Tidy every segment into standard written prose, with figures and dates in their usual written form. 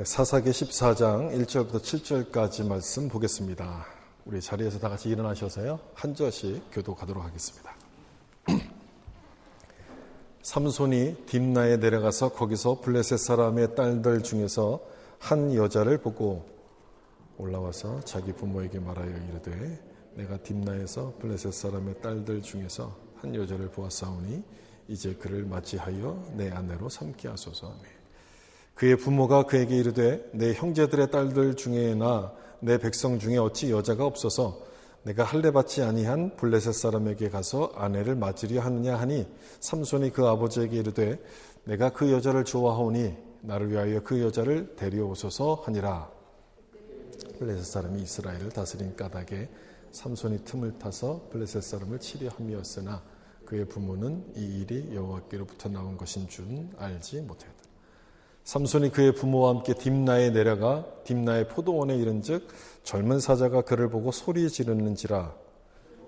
사사기 14장 1절부터 7절까지 말씀 보겠습니다. 우리 자리에서 다 같이 일어나셔서요. 한 절씩 교독하도록 하겠습니다. 삼손이 딥나에 내려가서 거기서 블레셋 사람의 딸들 중에서 한 여자를 보고 올라와서 자기 부모에게 말하여 이르되 내가 딥나에서 블레셋 사람의 딸들 중에서 한 여자를 보았사오니 이제 그를 맞이하여 내 아내로 삼게 하소서. 그의 부모가 그에게 이르되 내 형제들의 딸들 중에나 내 백성 중에 어찌 여자가 없어서 내가 할례받지 아니한 블레셋 사람에게 가서 아내를 맞으려 하느냐 하니 삼손이 그 아버지에게 이르되 내가 그 여자를 좋아하오니 나를 위하여 그 여자를 데려오소서 하니라. 블레셋 사람이 이스라엘을 다스린 까닭에 삼손이 틈을 타서 블레셋 사람을 치려 함이었으나 그의 부모는 이 일이 여호와께로부터 나온 것인 줄 알지 못하였다. 삼손이 그의 부모와 함께 딥나에 내려가 딥나의 포도원에 이른즉 젊은 사자가 그를 보고 소리 지르는지라.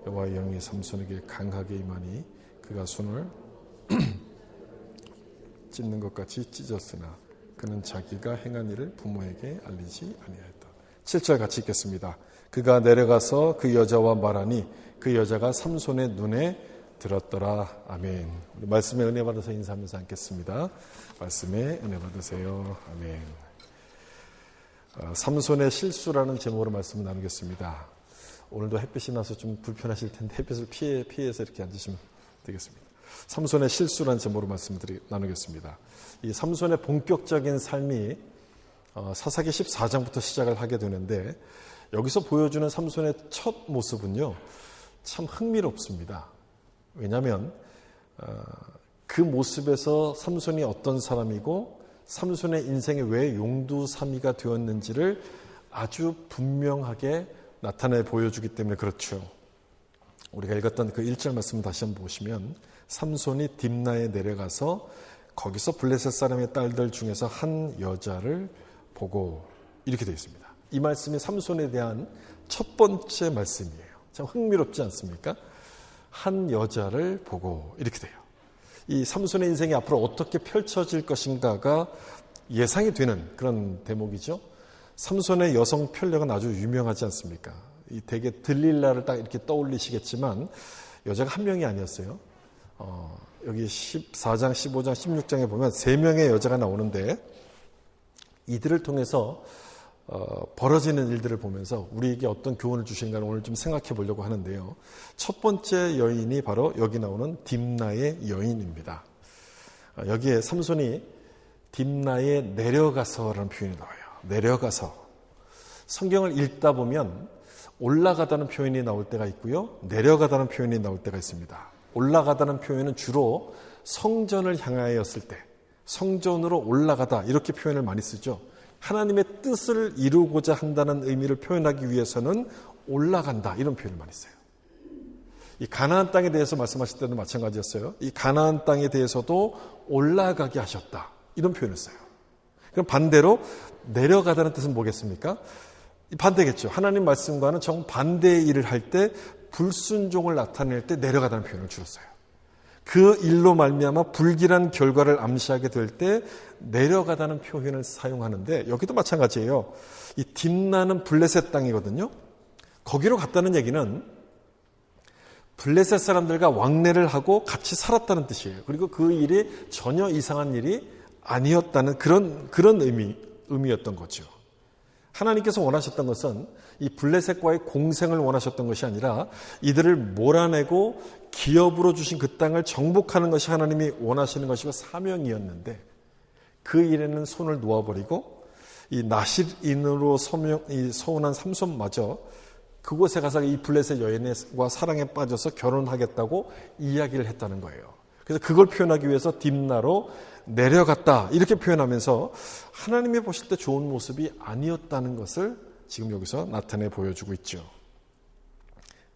여호와의 영이 삼손에게 강하게 임하니 그가 손을 찢는 것 같이 찢었으나 그는 자기가 행한 일을 부모에게 알리지 아니하였다. 7절 같이 읽겠습니다. 그가 내려가서 그 여자와 말하니 그 여자가 삼손의 눈에 들었더라. 아멘. 우리 말씀에 은혜 받아서 인사하면서 앉겠습니다. 말씀에 은혜 받으세요. 아멘. 삼손의 실수라는 제목으로 말씀을 나누겠습니다. 오늘도 햇빛이 나서 좀 불편하실 텐데 햇빛을 피해서 이렇게 앉으시면 되겠습니다. 삼손의 실수라는 제목으로 말씀을 나누겠습니다. 이 삼손의 본격적인 삶이 사사기 14장부터 시작을 하게 되는데 여기서 보여주는 삼손의 첫 모습은요, 참 흥미롭습니다. 왜냐하면 그 모습에서 삼손이 어떤 사람이고 삼손의 인생이 왜 용두사미가 되었는지를 아주 분명하게 나타내 보여주기 때문에 그렇죠. 우리가 읽었던 그 1절 말씀을 다시 한번 보시면 삼손이 딥나에 내려가서 거기서 블레셋 사람의 딸들 중에서 한 여자를 보고 이렇게 되어 있습니다. 이 말씀이 삼손에 대한 첫 번째 말씀이에요. 참 흥미롭지 않습니까? 한 여자를 보고 이렇게 돼요. 이 삼손의 인생이 앞으로 어떻게 펼쳐질 것인가가 예상이 되는 그런 대목이죠. 삼손의 여성 편력은 아주 유명하지 않습니까? 이 대개 들릴라를 딱 이렇게 떠올리시겠지만 여자가 한 명이 아니었어요. 여기 14장, 15장, 16장에 보면 3명의 여자가 나오는데 이들을 통해서 벌어지는 일들을 보면서 우리에게 어떤 교훈을 주시는가를 오늘 좀 생각해 보려고 하는데요. 첫 번째 여인이 바로 여기 나오는 딥나의 여인입니다. 여기에 삼손이 딥나에 내려가서라는 표현이 나와요. 내려가서. 성경을 읽다 보면 올라가다는 표현이 나올 때가 있고요. 내려가다는 표현이 나올 때가 있습니다. 올라가다는 표현은 주로 성전을 향하였을 때, 성전으로 올라가다 이렇게 표현을 많이 쓰죠. 하나님의 뜻을 이루고자 한다는 의미를 표현하기 위해서는 올라간다 이런 표현을 많이 써요. 이 가나안 땅에 대해서 말씀하실 때도 마찬가지였어요. 이 가나안 땅에 대해서도 올라가게 하셨다 이런 표현을 써요. 그럼 반대로 내려가다는 뜻은 뭐겠습니까? 반대겠죠. 하나님 말씀과는 정반대의 일을 할 때 불순종을 나타낼 때 내려가다는 표현을 주로 써요. 그 일로 말미암아 불길한 결과를 암시하게 될 때 내려가다는 표현을 사용하는데 여기도 마찬가지예요. 이 딥나는 블레셋 땅이거든요. 거기로 갔다는 얘기는 블레셋 사람들과 왕래를 하고 같이 살았다는 뜻이에요. 그리고 그 일이 전혀 이상한 일이 아니었다는 그런 의미였던 거죠. 하나님께서 원하셨던 것은 이 블레셋과의 공생을 원하셨던 것이 아니라 이들을 몰아내고 기업으로 주신 그 땅을 정복하는 것이 하나님이 원하시는 것이고 사명이었는데 그 일에는 손을 놓아버리고 이 나실인으로 서운한 삼손마저 그곳에 가서 이 블레셋 여인과 사랑에 빠져서 결혼하겠다고 이야기를 했다는 거예요. 그래서 그걸 표현하기 위해서 딥나로 내려갔다 이렇게 표현하면서 하나님이 보실 때 좋은 모습이 아니었다는 것을 지금 여기서 나타내 보여주고 있죠.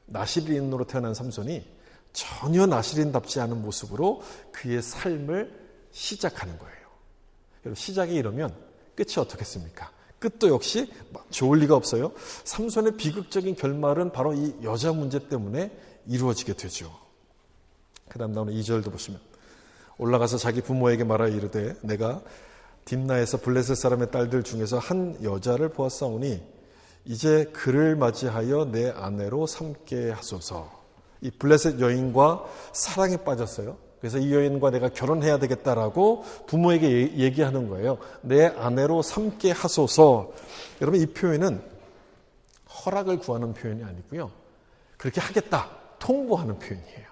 나실인으로 태어난 삼손이 전혀 나실인답지 않은 모습으로 그의 삶을 시작하는 거예요. 여러분 시작이 이러면 끝이 어떻겠습니까? 끝도 역시 좋을 리가 없어요. 삼손의 비극적인 결말은 바로 이 여자 문제 때문에 이루어지게 되죠. 그 다음 나오는 2절도 보시면 올라가서 자기 부모에게 말하여 이르되 내가 딥나에서 블레셋 사람의 딸들 중에서 한 여자를 보았사오니 이제 그를 맞이하여 내 아내로 삼게 하소서. 이 블레셋 여인과 사랑에 빠졌어요. 그래서 이 여인과 내가 결혼해야 되겠다라고 부모에게 얘기하는 거예요. 내 아내로 삼게 하소서. 여러분, 이 표현은 허락을 구하는 표현이 아니고요. 그렇게 하겠다, 통보하는 표현이에요.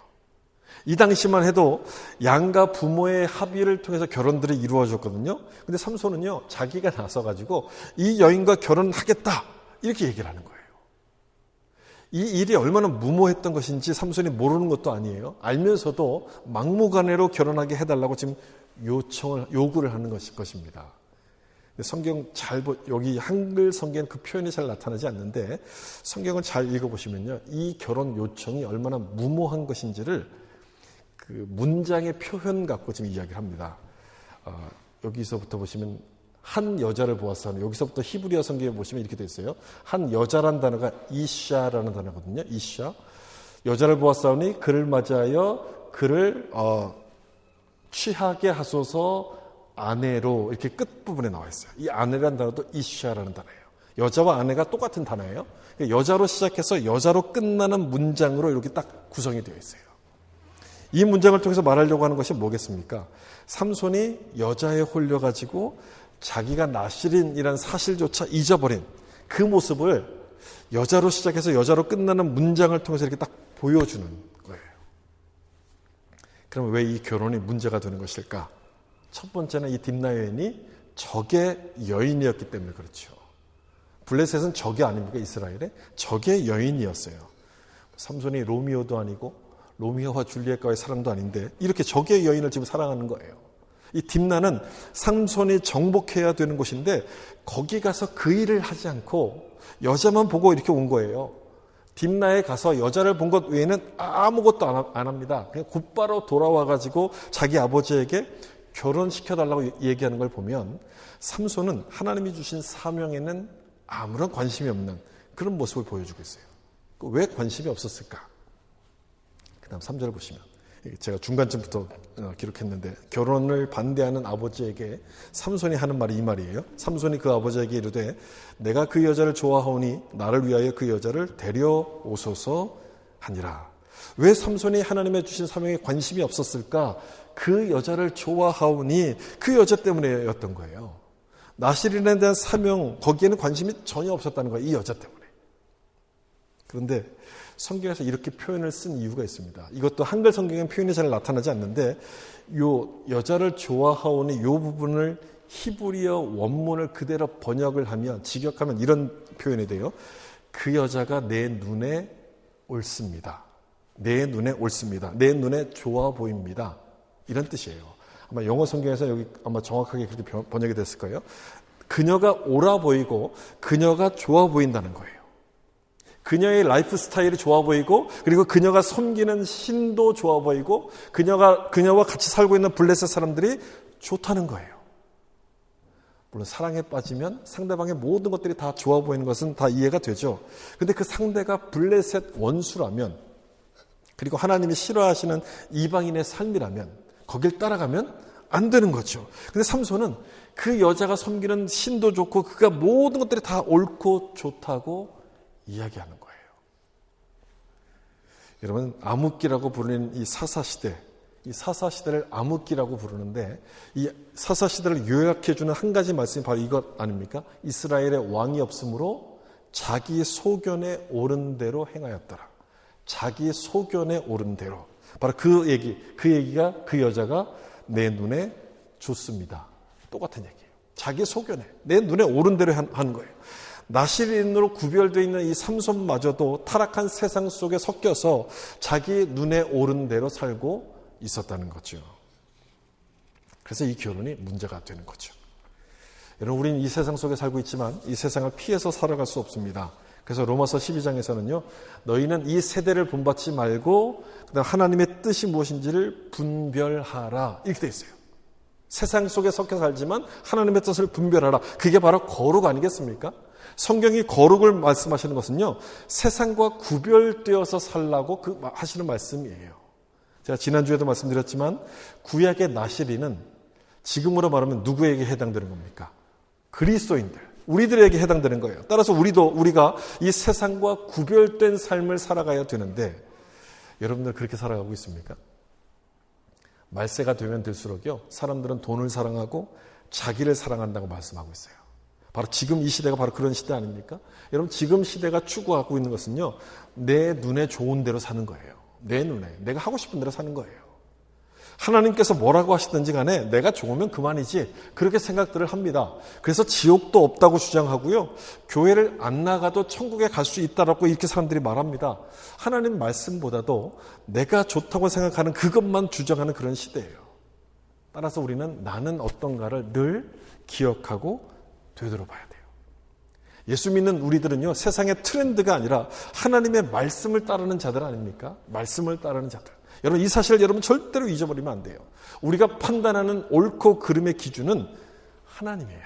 이 당시만 해도 양가 부모의 합의를 통해서 결혼들이 이루어졌거든요. 근데 삼손은요, 자기가 나서가지고 이 여인과 결혼하겠다, 이렇게 얘기를 하는 거예요. 이 일이 얼마나 무모했던 것인지 삼손이 모르는 것도 아니에요. 알면서도 막무가내로 결혼하게 해달라고 지금 요구를 하는 것입니다. 성경 여기 한글 성경은 그 표현이 잘 나타나지 않는데 성경을 잘 읽어보시면요, 이 결혼 요청이 얼마나 무모한 것인지를 그 문장의 표현 갖고 지금 이야기를 합니다. 여기서부터 보시면 한 여자를 보았사오니, 여기서부터 히브리어 성경에 보시면 이렇게 돼 있어요. 한 여자란 단어가 이샤라는 단어거든요. 이샤. 여자를 보았사오니 그를 맞이하여 그를 취하게 하소서 아내로, 이렇게 끝부분에 나와 있어요. 이 아내라는 단어도 이샤라는 단어예요. 여자와 아내가 똑같은 단어예요. 여자로 시작해서 여자로 끝나는 문장으로 이렇게 딱 구성이 되어 있어요. 이 문장을 통해서 말하려고 하는 것이 뭐겠습니까? 삼손이 여자에 홀려가지고 자기가 나실인이라는 사실조차 잊어버린 그 모습을 여자로 시작해서 여자로 끝나는 문장을 통해서 이렇게 딱 보여주는 거예요. 그럼 왜 이 결혼이 문제가 되는 것일까? 첫 번째는 이 딥나 여인이 적의 여인이었기 때문에 그렇죠. 블레셋은 적이 아닙니까? 이스라엘의 적의 여인이었어요. 삼손이 로미오도 아니고 로미오와 줄리엣과의 사랑도 아닌데 이렇게 적의 여인을 지금 사랑하는 거예요. 이 딥나는 삼손이 정복해야 되는 곳인데 거기 가서 그 일을 하지 않고 여자만 보고 이렇게 온 거예요. 딥나에 가서 여자를 본 것 외에는 아무것도 안 합니다. 그냥 곧바로 돌아와가지고 자기 아버지에게 결혼시켜달라고 얘기하는 걸 보면 삼손은 하나님이 주신 사명에는 아무런 관심이 없는 그런 모습을 보여주고 있어요. 왜 관심이 없었을까? 그 다음 3절을 보시면 제가 중간쯤부터 기록했는데 결혼을 반대하는 아버지에게 삼손이 하는 말이 이 말이에요. 삼손이 그 아버지에게 이르되 내가 그 여자를 좋아하오니 나를 위하여 그 여자를 데려오소서 하니라. 왜 삼손이 하나님의 주신 사명에 관심이 없었을까? 그 여자를 좋아하오니 그 여자 때문에였던 거예요. 나실인에 대한 사명, 거기에는 관심이 전혀 없었다는 거예요. 이 여자 때문에. 그런데 성경에서 이렇게 표현을 쓴 이유가 있습니다. 이것도 한글 성경엔 표현이 잘 나타나지 않는데 요 여자를 좋아하오니 요 부분을 히브리어 원문을 그대로 번역을 하면 직역하면 이런 표현이 돼요. 그 여자가 내 눈에 옳습니다. 내 눈에 옳습니다. 내 눈에 좋아 보입니다. 이런 뜻이에요. 아마 영어 성경에서 여기 아마 정확하게 그렇게 번역이 됐을 거예요. 그녀가 옳아 보이고 그녀가 좋아 보인다는 거예요. 그녀의 라이프 스타일이 좋아 보이고 그리고 그녀가 섬기는 신도 좋아 보이고 그녀와 같이 살고 있는 블레셋 사람들이 좋다는 거예요. 물론 사랑에 빠지면 상대방의 모든 것들이 다 좋아 보이는 것은 다 이해가 되죠. 그런데 그 상대가 블레셋 원수라면 그리고 하나님이 싫어하시는 이방인의 삶이라면 거길 따라가면 안 되는 거죠. 그런데 삼손은 그 여자가 섬기는 신도 좋고 그가 모든 것들이 다 옳고 좋다고 이야기하는 거예요. 여러분, 암흑기라고 부르는 이 사사시대, 이 사사시대를 암흑기라고 부르는데 이 사사시대를 요약해주는 한 가지 말씀이 바로 이것 아닙니까? 이스라엘의 왕이 없으므로 자기 소견에 옳은 대로 행하였더라. 자기 소견에 옳은 대로. 바로 그 얘기가 그 여자가 내 눈에 좋습니다. 똑같은 얘기예요. 자기 소견에, 내 눈에 옳은 대로 하는 거예요. 나실인으로 구별되어 있는 이 삼손마저도 타락한 세상 속에 섞여서 자기 눈에 옳은 대로 살고 있었다는 거죠. 그래서 이 결혼이 문제가 되는 거죠. 여러분, 우리는 이 세상 속에 살고 있지만 이 세상을 피해서 살아갈 수 없습니다. 그래서 로마서 12장에서는요. 너희는 이 세대를 본받지 말고 그다음 하나님의 뜻이 무엇인지를 분별하라. 이렇게 되어 있어요. 세상 속에 섞여 살지만 하나님의 뜻을 분별하라. 그게 바로 거룩 아니겠습니까? 성경이 거룩을 말씀하시는 것은요. 세상과 구별되어서 살라고 하시는 말씀이에요. 제가 지난주에도 말씀드렸지만 구약의 나실인은 지금으로 말하면 누구에게 해당되는 겁니까? 그리스도인들, 우리들에게 해당되는 거예요. 따라서 우리가 이 세상과 구별된 삶을 살아가야 되는데 여러분들 그렇게 살아가고 있습니까? 말세가 되면 될수록요, 사람들은 돈을 사랑하고 자기를 사랑한다고 말씀하고 있어요. 바로 지금 이 시대가 바로 그런 시대 아닙니까? 여러분, 지금 시대가 추구하고 있는 것은요, 내 눈에 좋은 대로 사는 거예요. 내 눈에, 내가 하고 싶은 대로 사는 거예요. 하나님께서 뭐라고 하시든지 간에 내가 좋으면 그만이지, 그렇게 생각들을 합니다. 그래서 지옥도 없다고 주장하고요, 교회를 안 나가도 천국에 갈 수 있다라고 이렇게 사람들이 말합니다. 하나님 말씀보다도 내가 좋다고 생각하는 그것만 주장하는 그런 시대예요. 따라서 우리는 나는 어떤가를 늘 기억하고 되돌아봐야 돼요. 예수 믿는 우리들은요, 세상의 트렌드가 아니라 하나님의 말씀을 따르는 자들 아닙니까? 말씀을 따르는 자들. 여러분, 이 사실을 여러분 절대로 잊어버리면 안 돼요. 우리가 판단하는 옳고 그름의 기준은 하나님이에요.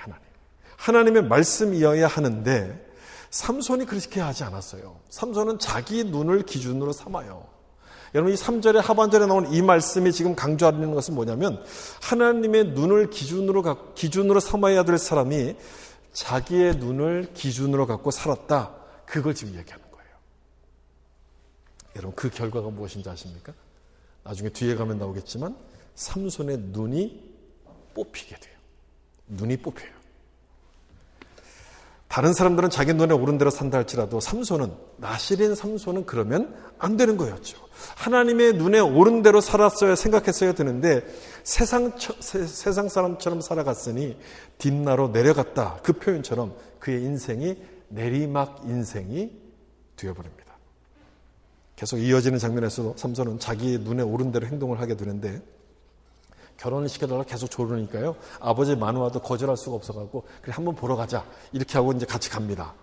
하나님의 말씀이어야 하는데 삼손이 그렇게 하지 않았어요. 삼손은 자기 눈을 기준으로 삼아요. 여러분, 이 3절의 하반절에 나온 이 말씀이 지금 강조하는 것은 뭐냐면 하나님의 눈을 기준으로 삼아야 될 사람이 자기의 눈을 기준으로 갖고 살았다. 그걸 지금 얘기하는 거예요. 여러분, 그 결과가 무엇인지 아십니까? 나중에 뒤에 가면 나오겠지만 삼손의 눈이 뽑히게 돼요. 눈이 뽑혀요. 다른 사람들은 자기 눈에 오른 대로 산다 할지라도 나실인 삼손은 그러면 안 되는 거였죠. 하나님의 눈에 오른 대로 살았어야 생각했어야 되는데 세상 사람처럼 살아갔으니 뒷나로 내려갔다. 그 표현처럼 그의 인생이 내리막 인생이 되어버립니다. 계속 이어지는 장면에서도 삼손은 자기 눈에 오른 대로 행동을 하게 되는데 결혼을 시켜달라고 계속 조르니까요, 아버지 마누아도 거절할 수가 없어가지고 그래 한번 보러 가자 이렇게 하고 이제 같이 갑니다.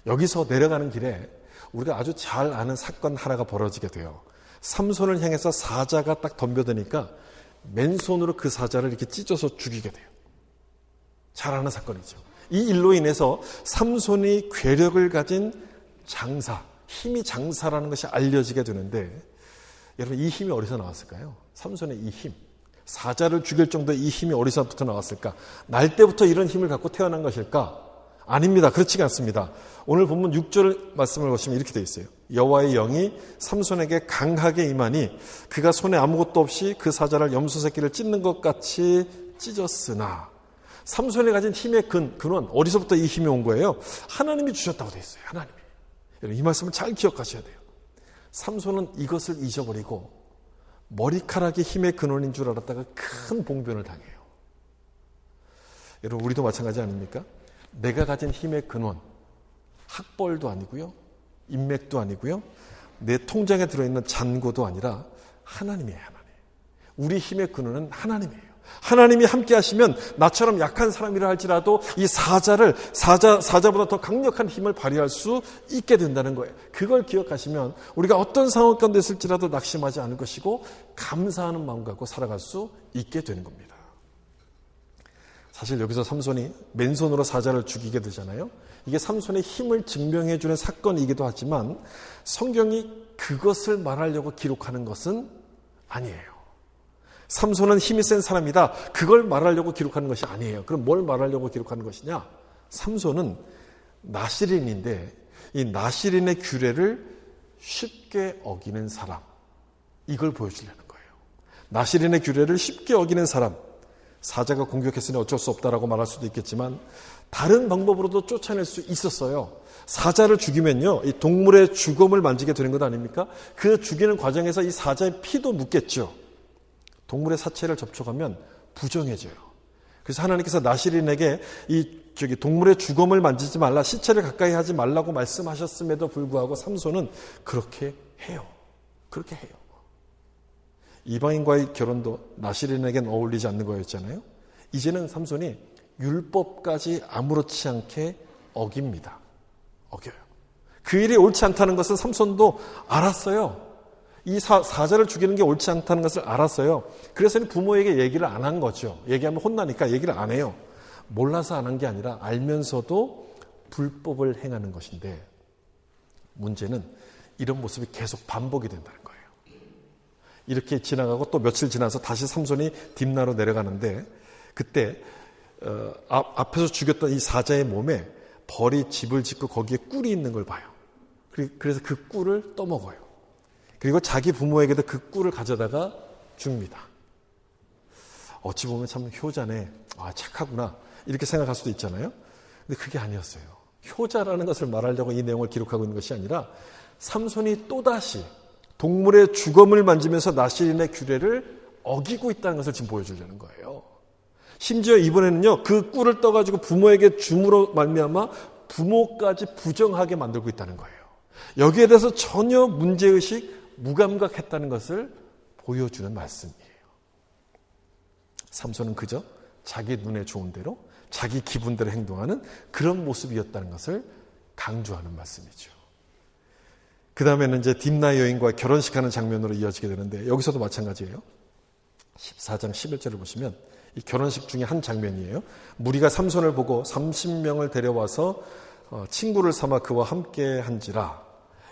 여기서 내려가는 길에 우리가 아주 잘 아는 사건 하나가 벌어지게 돼요. 삼손을 향해서 사자가 딱 덤벼드니까 맨손으로 그 사자를 이렇게 찢어서 죽이게 돼요. 잘 아는 사건이죠. 이 일로 인해서 삼손이 괴력을 가진 장사, 힘이 장사라는 것이 알려지게 되는데 여러분, 이 힘이 어디서 나왔을까요? 삼손의 이 힘, 사자를 죽일 정도의 이 힘이 어디서부터 나왔을까? 날 때부터 이런 힘을 갖고 태어난 것일까? 아닙니다. 그렇지가 않습니다. 오늘 본문 6절 말씀을 보시면 이렇게 되어 있어요. 여호와의 영이 삼손에게 강하게 임하니 그가 손에 아무것도 없이 그 사자를 염소 새끼를 찢는 것 같이 찢었으나, 삼손이 가진 힘의 근원, 어디서부터 이 힘이 온 거예요? 하나님이 주셨다고 되어 있어요. 하나님이. 이 말씀을 잘 기억하셔야 돼요. 삼손은 이것을 잊어버리고 머리카락이 힘의 근원인 줄 알았다가 큰 봉변을 당해요. 여러분, 우리도 마찬가지 아닙니까? 내가 가진 힘의 근원, 학벌도 아니고요, 인맥도 아니고요, 내 통장에 들어있는 잔고도 아니라 하나님이에요. 하나님. 우리 힘의 근원은 하나님이에요. 하나님이 함께 하시면 나처럼 약한 사람이라 할지라도 이 사자보다 더 강력한 힘을 발휘할 수 있게 된다는 거예요. 그걸 기억하시면 우리가 어떤 상황 가운데 있을지라도 낙심하지 않을 것이고 감사하는 마음 갖고 살아갈 수 있게 되는 겁니다. 사실 여기서 삼손이 맨손으로 사자를 죽이게 되잖아요. 이게 삼손의 힘을 증명해 주는 사건이기도 하지만 성경이 그것을 말하려고 기록하는 것은 아니에요. 삼손은 힘이 센 사람이다. 그걸 말하려고 기록하는 것이 아니에요. 그럼 뭘 말하려고 기록하는 것이냐? 삼손은 나실인인데 이 나실인의 규례를 쉽게 어기는 사람, 이걸 보여주려는 거예요. 나실인의 규례를 쉽게 어기는 사람, 사자가 공격했으니 어쩔 수 없다라고 말할 수도 있겠지만 다른 방법으로도 쫓아낼 수 있었어요. 사자를 죽이면요, 이 동물의 주검을 만지게 되는 것 아닙니까? 그 죽이는 과정에서 이 사자의 피도 묻겠죠. 동물의 사체를 접촉하면 부정해져요. 그래서 하나님께서 나실인에게 동물의 주검을 만지지 말라, 시체를 가까이 하지 말라고 말씀하셨음에도 불구하고 삼손은 그렇게 해요. 그렇게 해요. 이방인과의 결혼도 나실인에겐 어울리지 않는 거였잖아요. 이제는 삼손이 율법까지 아무렇지 않게 어깁니다. 어겨요. 그 일이 옳지 않다는 것은 삼손도 알았어요. 이 사자를 죽이는 게 옳지 않다는 것을 알았어요. 그래서 부모에게 얘기를 안 한 거죠. 얘기하면 혼나니까 얘기를 안 해요. 몰라서 안 한 게 아니라 알면서도 불법을 행하는 것인데, 문제는 이런 모습이 계속 반복이 된다는 거예요. 이렇게 지나가고 또 며칠 지나서 다시 삼손이 딥나로 내려가는데 그때 앞에서 죽였던 이 사자의 몸에 벌이 집을 짓고 거기에 꿀이 있는 걸 봐요. 그래서 그 꿀을 떠먹어요. 그리고 자기 부모에게도 그 꿀을 가져다가 줍니다. 어찌 보면 참 효자네, 착하구나 이렇게 생각할 수도 있잖아요. 근데 그게 아니었어요. 효자라는 것을 말하려고 이 내용을 기록하고 있는 것이 아니라 삼손이 또다시 동물의 주검을 만지면서 나실인의 규례를 어기고 있다는 것을 지금 보여주려는 거예요. 심지어 이번에는요, 그 꿀을 떠가지고 부모에게 줌으로 말미암아 부모까지 부정하게 만들고 있다는 거예요. 여기에 대해서 전혀 문제의식, 무감각했다는 것을 보여주는 말씀이에요. 삼손은 그저 자기 눈에 좋은 대로 자기 기분대로 행동하는 그런 모습이었다는 것을 강조하는 말씀이죠. 그 다음에는 이제 딥나 여인과 결혼식하는 장면으로 이어지게 되는데 여기서도 마찬가지예요. 14장 11절을 보시면 이 결혼식 중에 한 장면이에요. 무리가 삼손을 보고 30명을 데려와서 친구를 삼아 그와 함께 한지라.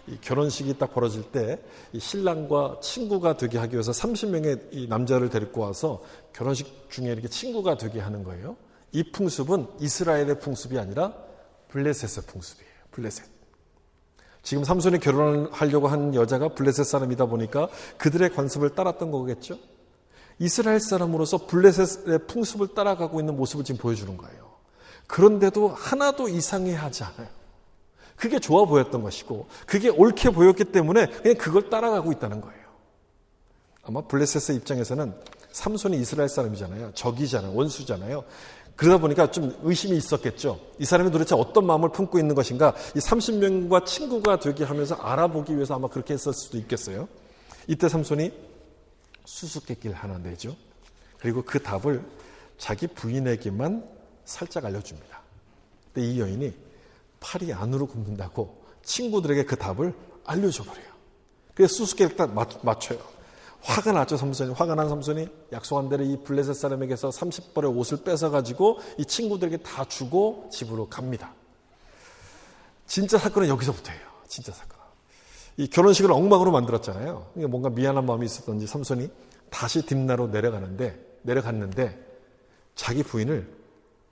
이 결혼식이 딱 벌어질 때 이 신랑과 친구가 되게 하기 위해서 30명의 이 남자를 데리고 와서 결혼식 중에 이렇게 친구가 되게 하는 거예요. 이 풍습은 이스라엘의 풍습이 아니라 블레셋의 풍습이에요. 블레셋. 지금 삼손이 결혼하려고 한 여자가 블레셋 사람이다 보니까 그들의 관습을 따랐던 거겠죠. 이스라엘 사람으로서 블레셋의 풍습을 따라가고 있는 모습을 지금 보여주는 거예요. 그런데도 하나도 이상해하지 않아요. 그게 좋아 보였던 것이고 그게 옳게 보였기 때문에 그냥 그걸 따라가고 있다는 거예요. 아마 블레셋의 입장에서는 삼손이 이스라엘 사람이잖아요. 적이잖아요. 원수잖아요. 그러다 보니까 좀 의심이 있었겠죠. 이 사람이 도대체 어떤 마음을 품고 있는 것인가. 이 30명과 친구가 되게 하면서 알아보기 위해서 아마 그렇게 했을 수도 있겠어요. 이때 삼손이 수수께끼를 하나 내죠. 그리고 그 답을 자기 부인에게만 살짝 알려줍니다. 근데 이 여인이 팔이 안으로 굽는다고 친구들에게 그 답을 알려줘버려요. 그래서 수수께끼를 딱 맞춰요. 화가 났죠, 삼손이. 화가 난 삼손이 약속한 대로 이 블레셋 사람에게서 30벌의 옷을 뺏어가지고 이 친구들에게 다 주고 집으로 갑니다. 진짜 사건은 여기서부터예요. 진짜 사건. 이 결혼식을 엉망으로 만들었잖아요. 뭔가 미안한 마음이 있었던지 삼손이 다시 딥나로 내려갔는데 자기 부인을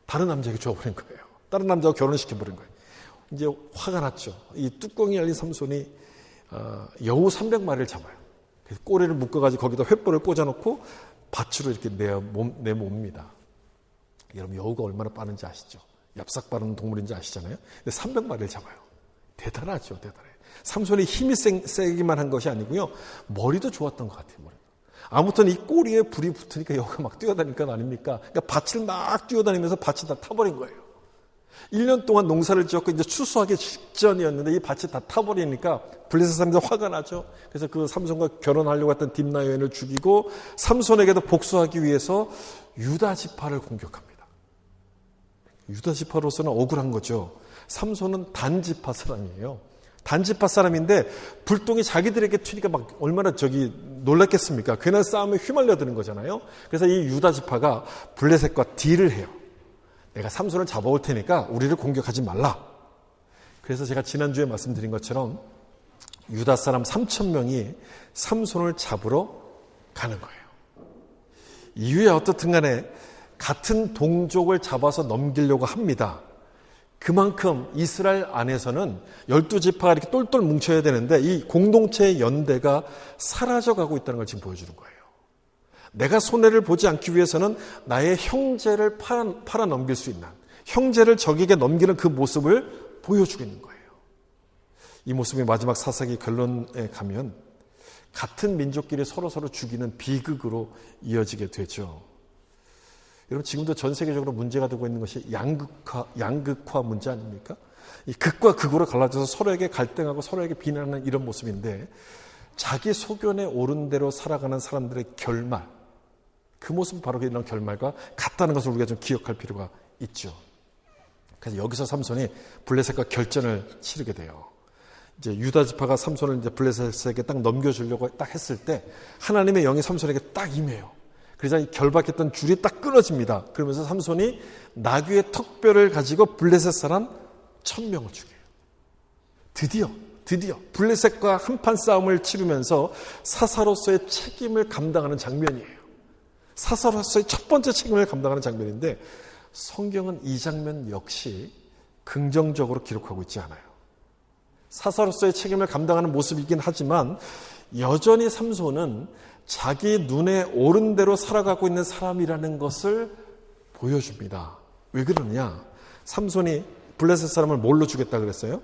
다른 남자에게 줘버린 거예요. 다른 남자와 결혼시켜버린 거예요. 이제 화가 났죠. 이 뚜껑이 열린 삼손이 여우 300마리를 잡아요. 그래서 꼬리를 묶어가지고 거기다 횃불을 꽂아놓고 밭으로 이렇게 내모읍니다. 여러분 여우가 얼마나 빠른지 아시죠? 얍삭 빠른 동물인지 아시잖아요. 근데 300마리를 잡아요. 대단하죠. 대단해요. 삼손이 힘이 세기만 한 것이 아니고요. 머리도 좋았던 것 같아요. 머리. 아무튼 이 꼬리에 불이 붙으니까 여우가 막 뛰어다니는 거 아닙니까? 그러니까 밭을 막 뛰어다니면서 밭이 다 타버린 거예요. 1년 동안 농사를 지었고 이제 추수하기 직전이었는데 이 밭이 다 타버리니까 블레셋 사람들 화가 나죠. 그래서 그 삼손과 결혼하려고 했던 딥나 여인을 죽이고 삼손에게도 복수하기 위해서 유다 지파를 공격합니다. 유다 지파로서는 억울한 거죠. 삼손은 단 지파 사람이에요. 단 지파 사람인데 불똥이 자기들에게 튀니까 막 얼마나 놀랐겠습니까? 괜한 싸움에 휘말려드는 거잖아요. 그래서 이 유다 지파가 블레셋과 딜을 해요. 내가 삼손을 잡아올 테니까 우리를 공격하지 말라. 그래서 제가 지난주에 말씀드린 것처럼 유다 사람 3,000명이 삼손을 잡으러 가는 거예요. 이후에 어떻든 간에 같은 동족을 잡아서 넘기려고 합니다. 그만큼 이스라엘 안에서는 12지파가 이렇게 똘똘 뭉쳐야 되는데 이 공동체의 연대가 사라져가고 있다는 걸 지금 보여주는 거예요. 내가 손해를 보지 않기 위해서는 나의 형제를 팔아 넘길 수 있는, 형제를 적에게 넘기는 그 모습을 보여주고 있는 거예요. 이 모습이 마지막 사사기 결론에 가면 같은 민족끼리 서로 죽이는 비극으로 이어지게 되죠. 여러분 지금도 전 세계적으로 문제가 되고 있는 것이 양극화 문제 아닙니까? 이 극과 극으로 갈라져서 서로에게 갈등하고 서로에게 비난하는 이런 모습인데 자기 소견에 옳은 대로 살아가는 사람들의 결말, 그 모습은 바로 이런 결말과 같다는 것을 우리가 좀 기억할 필요가 있죠. 그래서 여기서 삼손이 블레셋과 결전을 치르게 돼요. 이제 유다 지파가 삼손을 이제 블레셋에게 딱 넘겨주려고 딱 했을 때 하나님의 영이 삼손에게 딱 임해요. 그래서 이 결박했던 줄이 딱 끊어집니다. 그러면서 삼손이 나귀의 턱뼈를 가지고 블레셋 사람 1,000명을 죽여요. 드디어 블레셋과 한판 싸움을 치르면서 사사로서의 책임을 감당하는 장면이에요. 사사로서의 첫 번째 책임을 감당하는 장면인데 성경은 이 장면 역시 긍정적으로 기록하고 있지 않아요. 사사로서의 책임을 감당하는 모습이긴 하지만 여전히 삼손은 자기 눈에 오른 대로 살아가고 있는 사람이라는 것을 보여줍니다. 왜 그러느냐? 삼손이 블레셋 사람을 뭘로 주겠다 그랬어요?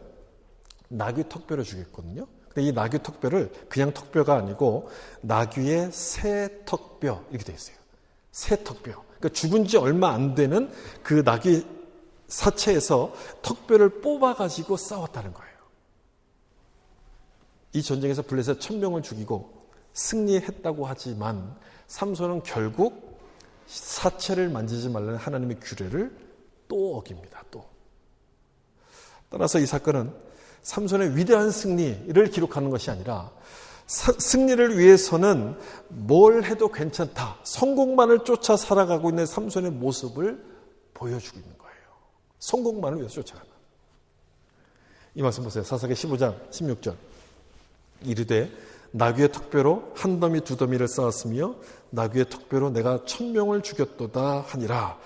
나귀 턱뼈로 주겠거든요. 근데 이 나귀 턱뼈를 그냥 턱뼈가 아니고 나귀의 새 턱뼈 이렇게 되어 있어요. 새 턱뼈. 그러니까 죽은 지 얼마 안 되는 그 나귀 사체에서 턱뼈를 뽑아가지고 싸웠다는 거예요. 이 전쟁에서 블레셋 1000명을 죽이고 승리했다고 하지만 삼손은 결국 사체를 만지지 말라는 하나님의 규례를 또 어깁니다. 또. 따라서 이 사건은 삼손의 위대한 승리를 기록하는 것이 아니라 승리를 위해서는 뭘 해도 괜찮다. 성공만을 쫓아 살아가고 있는 삼손의 모습을 보여주고 있는 거예요. 성공만을 위해서 쫓아가는. 이 말씀 보세요. 사사기 15장 16절. 이르되 나귀의 턱뼈로 한 더미 두 더미를 쌓았으며 나귀의 턱뼈로 내가 1000명을 죽였도다 하니라.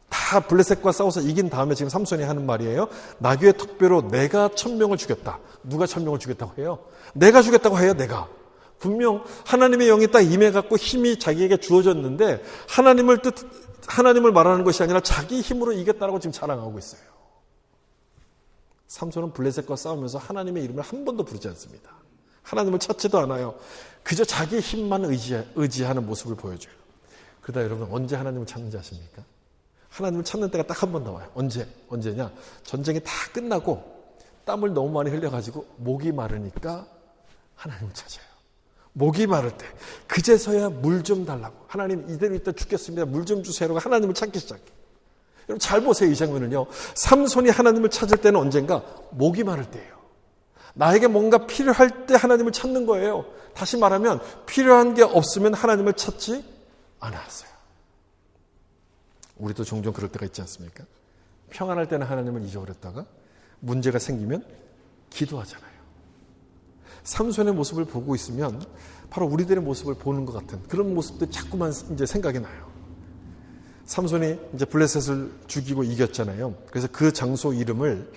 다 블레셋과 싸워서 이긴 다음에 지금 삼손이 하는 말이에요. 나귀의 턱뼈로 내가 1000명을 죽였다. 누가 1000명을 죽였다고 해요? 내가 죽였다고 해요. 내가. 분명 하나님의 영이 딱 임해갖고 힘이 자기에게 주어졌는데 하나님을 말하는 것이 아니라 자기 힘으로 이겼다라고 지금 자랑하고 있어요. 삼손은 블레셋과 싸우면서 하나님의 이름을 한 번도 부르지 않습니다. 하나님을 찾지도 않아요. 그저 자기 힘만 의지하는 모습을 보여줘요. 그러다 여러분 언제 하나님을 찾는지 아십니까? 하나님을 찾는 때가 딱 한 번 나와요. 언제냐? 전쟁이 다 끝나고 땀을 너무 많이 흘려가지고 목이 마르니까 하나님을 찾아요. 목이 마를 때 그제서야 물 좀 달라고. 하나님 이대로 있다 죽겠습니다. 물 좀 주세요라고 하나님을 찾기 시작해요. 여러분 잘 보세요. 이 장면은요. 삼손이 하나님을 찾을 때는 언젠가 목이 마를 때예요. 나에게 뭔가 필요할 때 하나님을 찾는 거예요. 다시 말하면 필요한 게 없으면 하나님을 찾지 않았어요. 우리도 종종 그럴 때가 있지 않습니까? 평안할 때는 하나님을 잊어버렸다가 문제가 생기면 기도하잖아요. 삼손의 모습을 보고 있으면 바로 우리들의 모습을 보는 것 같은 그런 모습들이 자꾸만 이제 생각이 나요. 삼손이 이제 블레셋을 죽이고 이겼잖아요. 그래서 그 장소 이름을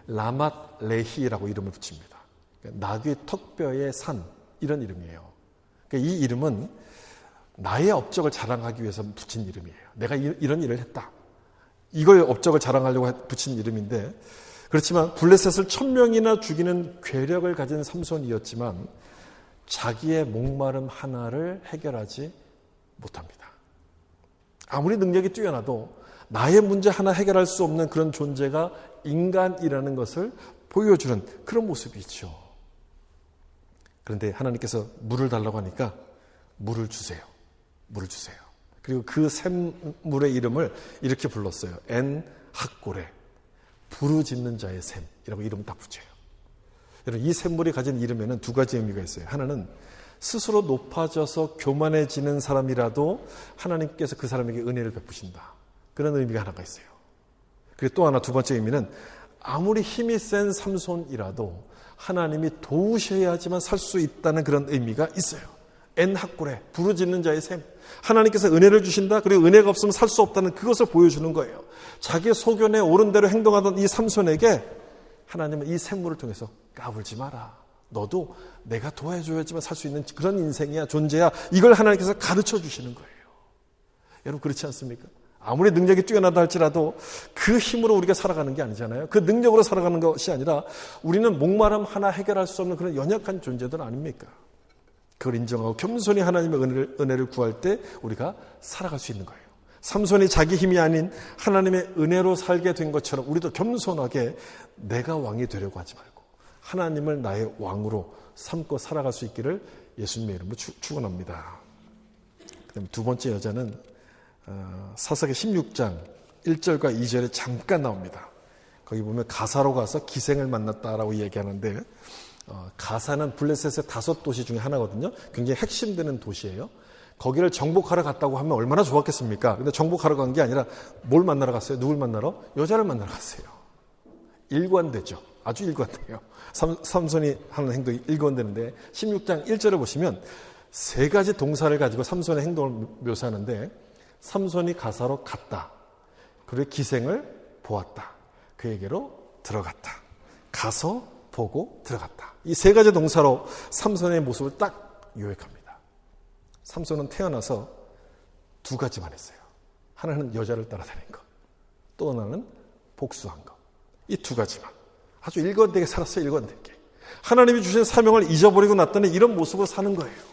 라맛 레히라고 이름을 붙입니다. 나귀 턱뼈의 산 이런 이름이에요. 그러니까 이 이름은 나의 업적을 자랑하기 위해서 붙인 이름이에요. 내가 이런 일을 했다. 이걸 업적을 자랑하려고 붙인 이름인데 그렇지만 블레셋을 1000명이나 죽이는 괴력을 가진 삼손이었지만 자기의 목마름 하나를 해결하지 못합니다. 아무리 능력이 뛰어나도 나의 문제 하나 해결할 수 없는 그런 존재가 인간이라는 것을 보여주는 그런 모습이 있죠. 그런데 하나님께서 물을 달라고 하니까 물을 주세요. 물을 주세요. 그리고 그 샘물의 이름을 이렇게 불렀어요. 엔 학고레. 부르짖는 자의 샘이라고 이름을 딱 붙여요. 여러분 이 샘물이 가진 이름에는 두 가지 의미가 있어요. 하나는 스스로 높아져서 교만해지는 사람이라도 하나님께서 그 사람에게 은혜를 베푸신다. 그런 의미가 하나가 있어요. 그리고 또 하나 두 번째 의미는 아무리 힘이 센 삼손이라도 하나님이 도우셔야지만 살 수 있다는 그런 의미가 있어요. 엔학고레 부르짖는 자의 샘. 하나님께서 은혜를 주신다. 그리고 은혜가 없으면 살 수 없다는 그것을 보여주는 거예요. 자기 소견에 옳은 대로 행동하던 이 삼손에게 하나님은 이 샘물을 통해서 까불지 마라. 너도 내가 도와줘야지만 살 수 있는 그런 인생이야, 존재야. 이걸 하나님께서 가르쳐 주시는 거예요. 여러분 그렇지 않습니까? 아무리 능력이 뛰어나다 할지라도 그 힘으로 우리가 살아가는 게 아니잖아요. 그 능력으로 살아가는 것이 아니라 우리는 목마름 하나 해결할 수 없는 그런 연약한 존재들 아닙니까? 그걸 인정하고 겸손히 하나님의 은혜를 구할 때 우리가 살아갈 수 있는 거예요. 삼손이 자기 힘이 아닌 하나님의 은혜로 살게 된 것처럼 우리도 겸손하게 내가 왕이 되려고 하지 말고 하나님을 나의 왕으로 삼고 살아갈 수 있기를 예수님의 이름으로 축원합니다. 그다음에 두 번째 여자는 사사기 16장 1절과 2절에 잠깐 나옵니다. 거기 보면 가사로 가서 기생을 만났다라고 얘기하는데 가사는 블레셋의 5도시 중에 하나거든요. 굉장히 핵심되는 도시예요. 거기를 정복하러 갔다고 하면 얼마나 좋았겠습니까? 근데 정복하러 간 게 아니라 뭘 만나러 갔어요? 누굴 만나러? 여자를 만나러 갔어요. 일관되죠. 아주 일관돼요. 삼손이 하는 행동이 일관되는데 16장 1절을 보시면 세 가지 동사를 가지고 삼손의 행동을 묘사하는데 삼손이 가사로 갔다. 그리고 기생을 보았다. 그에게로 들어갔다. 가서 보고 들어갔다. 이 세 가지 동사로 삼손의 모습을 딱 요약합니다. 삼손은 태어나서 두 가지만 했어요. 하나는 여자를 따라다닌 것. 또 하나는 복수한 것. 이 두 가지만. 아주 일관되게 살았어요. 일관되게. 하나님이 주신 사명을 잊어버리고 났더니 이런 모습으로 사는 거예요.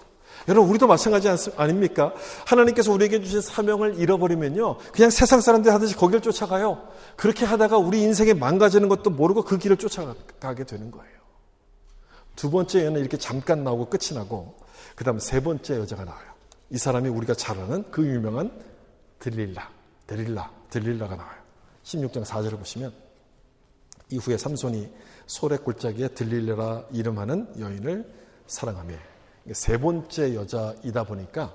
여러분 우리도 마찬가지 아닙니까? 하나님께서 우리에게 주신 사명을 잃어버리면요. 그냥 세상 사람들이 하듯이 거기를 쫓아가요. 그렇게 하다가 우리 인생에 망가지는 것도 모르고 그 길을 쫓아가게 되는 거예요. 두 번째 여인은 이렇게 잠깐 나오고 끝이 나고 그 다음 세 번째 여자가 나와요. 이 사람이 우리가 잘 아는 그 유명한 들릴라가 나와요. 16장 4절을 보시면 이후에 삼손이 소래 골짜기에 들릴라 이름하는 여인을 사랑하며 세 번째 여자이다 보니까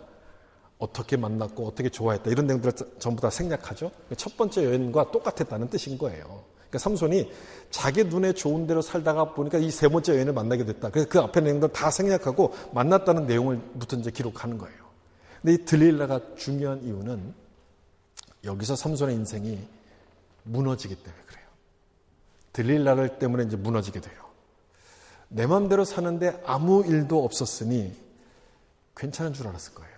어떻게 만났고 어떻게 좋아했다 이런 내용들을 전부 다 생략하죠. 첫 번째 여인과 똑같았다는 뜻인 거예요. 그러니까 삼손이 자기 눈에 좋은 대로 살다가 보니까 이 세 번째 여인을 만나게 됐다. 그래서 그 앞에 내용들 다 생략하고 만났다는 내용을부터 이제 기록하는 거예요. 근데 이 들릴라가 중요한 이유는 여기서 삼손의 인생이 무너지기 때문에 그래요. 들릴라를 때문에 이제 무너지게 돼요. 내 마음대로 사는데 아무 일도 없었으니 괜찮은 줄 알았을 거예요.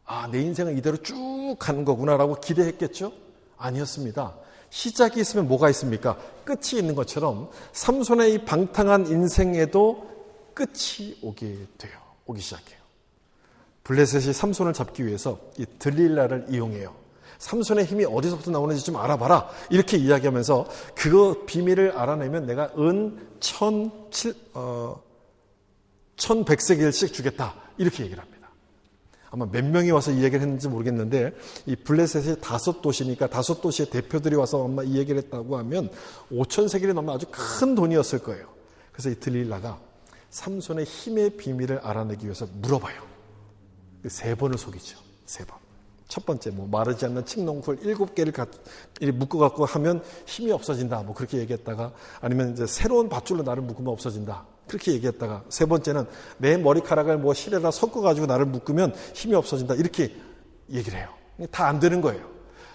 아, 내 인생은 이대로 쭉 가는 거구나라고 기대했겠죠? 아니었습니다. 시작이 있으면 뭐가 있습니까? 끝이 있는 것처럼 삼손의 이 방탕한 인생에도 끝이 오기 시작해요. 블레셋이 삼손을 잡기 위해서 이 들릴라를 이용해요. 삼손의 힘이 어디서부터 나오는지 좀 알아봐라. 이렇게 이야기하면서 그 비밀을 알아내면 내가 은 1100세겔씩 주겠다. 이렇게 얘기를 합니다. 아마 몇 명이 와서 이 얘기를 했는지 모르겠는데 이 블레셋이 5도시니까 5도시의 대표들이 와서 아마 이 얘기를 했다고 하면 5000세겔이 넘는 아주 큰 돈이었을 거예요. 그래서 이 들릴라가 삼손의 힘의 비밀을 알아내기 위해서 물어봐요. 3번을 속이죠. 3번. 첫 번째, 마르지 않는 칡농쿨 7개를 묶어갖고 하면 힘이 없어진다. 그렇게 얘기했다가 아니면 이제 새로운 밧줄로 나를 묶으면 없어진다. 그렇게 얘기했다가 세 번째는 내 머리카락을 실에다 섞어가지고 나를 묶으면 힘이 없어진다. 이렇게 얘기를 해요. 다 안 되는 거예요.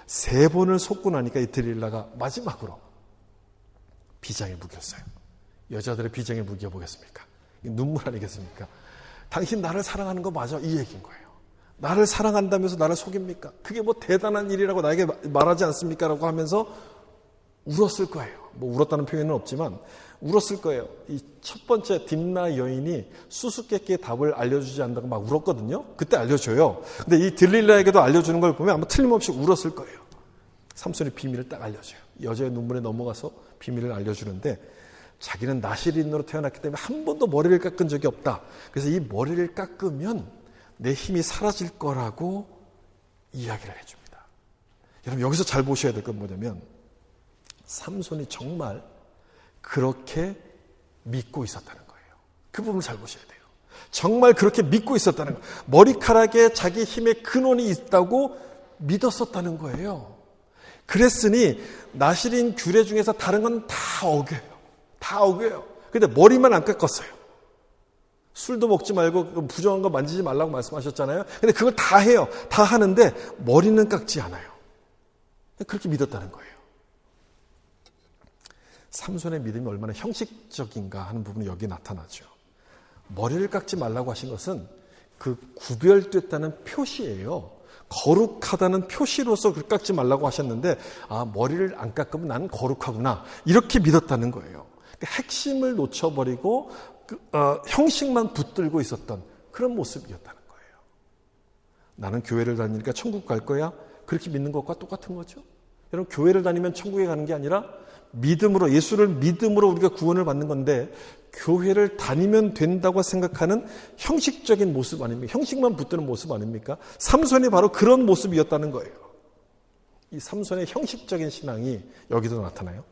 3번을 속고 나니까 이 들릴라가 마지막으로 비장의 무기였어요. 여자들의 비장의 무기가 뭐겠습니까? 눈물 아니겠습니까? 당신 나를 사랑하는 거 맞아? 이 얘기인 거예요. 나를 사랑한다면서 나를 속입니까? 그게 대단한 일이라고 나에게 말하지 않습니까? 라고 하면서 울었을 거예요. 울었다는 표현은 없지만 울었을 거예요. 이 첫 번째 딥나 여인이 수수께끼의 답을 알려주지 않는다고 막 울었거든요. 그때 알려줘요. 근데 이 들릴라에게도 알려주는 걸 보면 아마 틀림없이 울었을 거예요. 삼손이 비밀을 딱 알려줘요. 여자의 눈물에 넘어가서 비밀을 알려주는데 자기는 나실인으로 태어났기 때문에 한 번도 머리를 깎은 적이 없다. 그래서 이 머리를 깎으면 내 힘이 사라질 거라고 이야기를 해줍니다. 여러분 여기서 잘 보셔야 될 건 뭐냐면 삼손이 정말 그렇게 믿고 있었다는 거예요. 그 부분을 잘 보셔야 돼요. 정말 그렇게 믿고 있었다는 거예요. 머리카락에 자기 힘의 근원이 있다고 믿었었다는 거예요. 그랬으니 나실인 규례 중에서 다른 건 다 어겨요. 다 어겨요. 근데 머리만 안 깎았어요. 술도 먹지 말고 부정한 거 만지지 말라고 말씀하셨잖아요. 근데 그걸 다 해요. 다 하는데 머리는 깎지 않아요. 그렇게 믿었다는 거예요. 삼손의 믿음이 얼마나 형식적인가 하는 부분이 여기 나타나죠. 머리를 깎지 말라고 하신 것은 그 구별됐다는 표시예요. 거룩하다는 표시로서 그걸 깎지 말라고 하셨는데 머리를 안 깎으면 나는 거룩하구나 이렇게 믿었다는 거예요. 핵심을 놓쳐버리고 형식만 붙들고 있었던 그런 모습이었다는 거예요. 나는 교회를 다니니까 천국 갈 거야? 그렇게 믿는 것과 똑같은 거죠. 여러분 교회를 다니면 천국에 가는 게 아니라 믿음으로 예수를 믿음으로 우리가 구원을 받는 건데 교회를 다니면 된다고 생각하는 형식적인 모습 아닙니까? 형식만 붙드는 모습 아닙니까? 삼손이 바로 그런 모습이었다는 거예요. 이 삼손의 형식적인 신앙이 여기도 나타나요.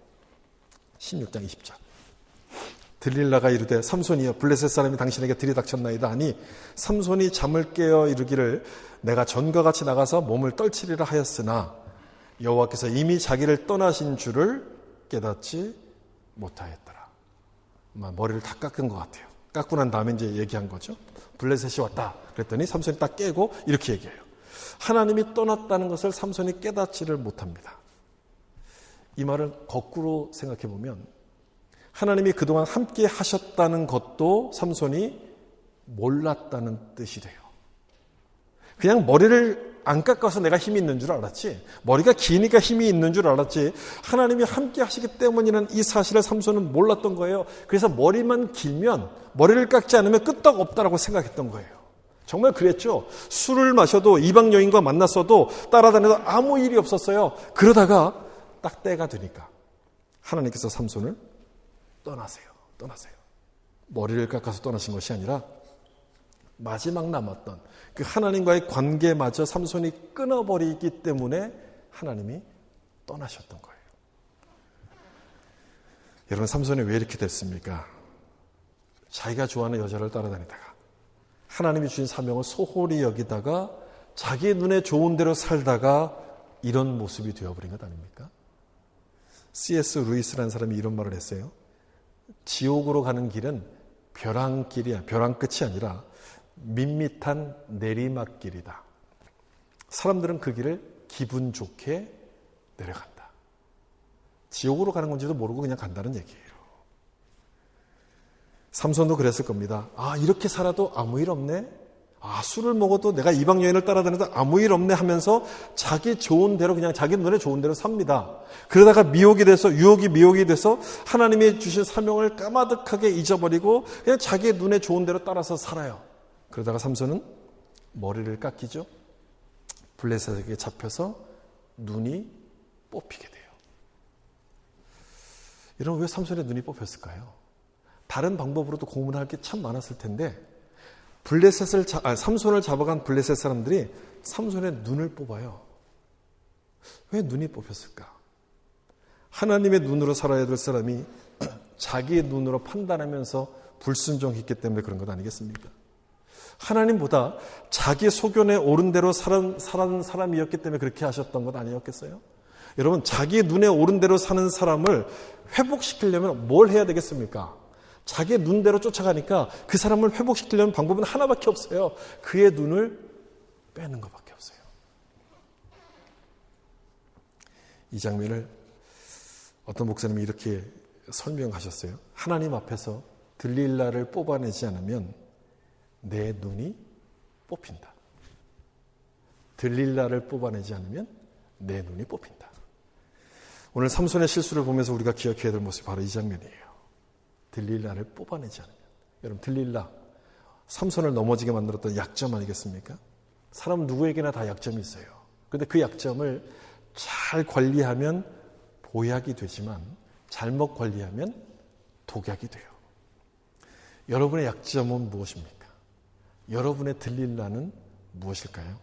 16장 20절. 들릴라가 이르되 삼손이여 블레셋 사람이 당신에게 들이닥쳤나이다 하니 삼손이 잠을 깨어 이르기를 내가 전과 같이 나가서 몸을 떨치리라 하였으나 여호와께서 이미 자기를 떠나신 줄을 깨닫지 못하였더라. 머리를 다 깎은 것 같아요. 깎고 난 다음에 이제 얘기한 거죠. 블레셋이 왔다. 그랬더니 삼손이 딱 깨고 이렇게 얘기해요. 하나님이 떠났다는 것을 삼손이 깨닫지를 못합니다. 이 말을 거꾸로 생각해 보면 하나님이 그동안 함께 하셨다는 것도 삼손이 몰랐다는 뜻이 돼요. 그냥 머리를 안 깎아서 내가 힘이 있는 줄 알았지, 머리가 기니까 힘이 있는 줄 알았지, 하나님이 함께 하시기 때문이라는 이 사실을 삼손은 몰랐던 거예요. 그래서 머리만 길면, 머리를 깎지 않으면 끄떡 없다라고 생각했던 거예요. 정말 그랬죠. 술을 마셔도 이방 여인과 만났어도 따라다녀도 아무 일이 없었어요. 그러다가 딱 때가 되니까 하나님께서 삼손을 떠나세요. 머리를 깎아서 떠나신 것이 아니라 마지막 남았던 그 하나님과의 관계마저 삼손이 끊어버리기 때문에 하나님이 떠나셨던 거예요. 여러분, 삼손이 왜 이렇게 됐습니까? 자기가 좋아하는 여자를 따라다니다가 하나님이 주신 사명을 소홀히 여기다가 자기 눈에 좋은 대로 살다가 이런 모습이 되어버린 것 아닙니까? C.S. 루이스라는 사람이 이런 말을 했어요. 지옥으로 가는 길은 벼랑길이야. 벼랑 끝이 아니라 밋밋한 내리막길이다. 사람들은 그 길을 기분 좋게 내려간다. 지옥으로 가는 건지도 모르고 그냥 간다는 얘기예요. 삼손도 그랬을 겁니다. 아, 이렇게 살아도 아무 일 없네? 아, 술을 먹어도 내가 이방 여인을 따라다녀도 아무 일 없네 하면서 자기 좋은 대로, 그냥 자기 눈에 좋은 대로 삽니다. 그러다가 미혹이 돼서 하나님이 주신 사명을 까마득하게 잊어버리고 그냥 자기 눈에 좋은 대로 따라서 살아요. 그러다가 삼손은 머리를 깎이죠. 블레셋에게 잡혀서 눈이 뽑히게 돼요. 여러분, 왜 삼손의 눈이 뽑혔을까요? 다른 방법으로도 고문할 게 참 많았을 텐데 삼손을 잡아간 블레셋 사람들이 삼손의 눈을 뽑아요. 왜 눈이 뽑혔을까? 하나님의 눈으로 살아야 될 사람이 자기의 눈으로 판단하면서 불순종했기 때문에 그런 것 아니겠습니까? 하나님보다 자기 소견에 옳은 대로 사는 사람이었기 때문에 그렇게 하셨던 것 아니었겠어요? 여러분, 자기 눈에 옳은 대로 사는 사람을 회복시키려면 뭘 해야 되겠습니까? 자기의 눈대로 쫓아가니까 그 사람을 회복시키려는 방법은 하나밖에 없어요. 그의 눈을 빼는 것밖에 없어요. 이 장면을 어떤 목사님이 이렇게 설명하셨어요. 하나님 앞에서 들릴라를 뽑아내지 않으면 내 눈이 뽑힌다. 들릴라를 뽑아내지 않으면 내 눈이 뽑힌다. 오늘 삼손의 실수를 보면서 우리가 기억해야 될 모습이 바로 이 장면이에요. 들릴라를 뽑아내지 않으면. 여러분, 들릴라, 삼손을 넘어지게 만들었던 약점 아니겠습니까? 사람 누구에게나 다 약점이 있어요. 그런데 그 약점을 잘 관리하면 보약이 되지만 잘못 관리하면 독약이 돼요. 여러분의 약점은 무엇입니까? 여러분의 들릴라는 무엇일까요?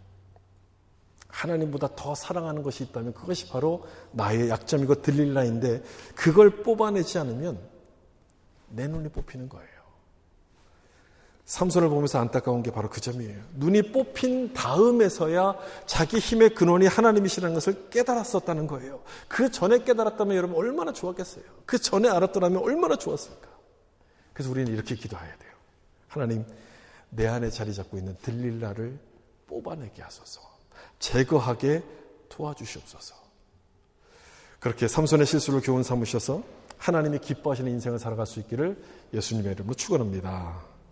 하나님보다 더 사랑하는 것이 있다면 그것이 바로 나의 약점이고 들릴라인데 그걸 뽑아내지 않으면 내 눈이 뽑히는 거예요. 삼손을 보면서 안타까운 게 바로 그 점이에요. 눈이 뽑힌 다음에서야 자기 힘의 근원이 하나님이시라는 것을 깨달았었다는 거예요. 그 전에 깨달았다면 여러분 얼마나 좋았겠어요. 그 전에 알았더라면 얼마나 좋았을까. 그래서 우리는 이렇게 기도해야 돼요. 하나님, 내 안에 자리 잡고 있는 들릴라를 뽑아내게 하소서. 제거하게 도와주시옵소서. 그렇게 삼손의 실수를 교훈 삼으셔서 하나님이 기뻐하시는 인생을 살아갈 수 있기를 예수님의 이름으로 축원합니다.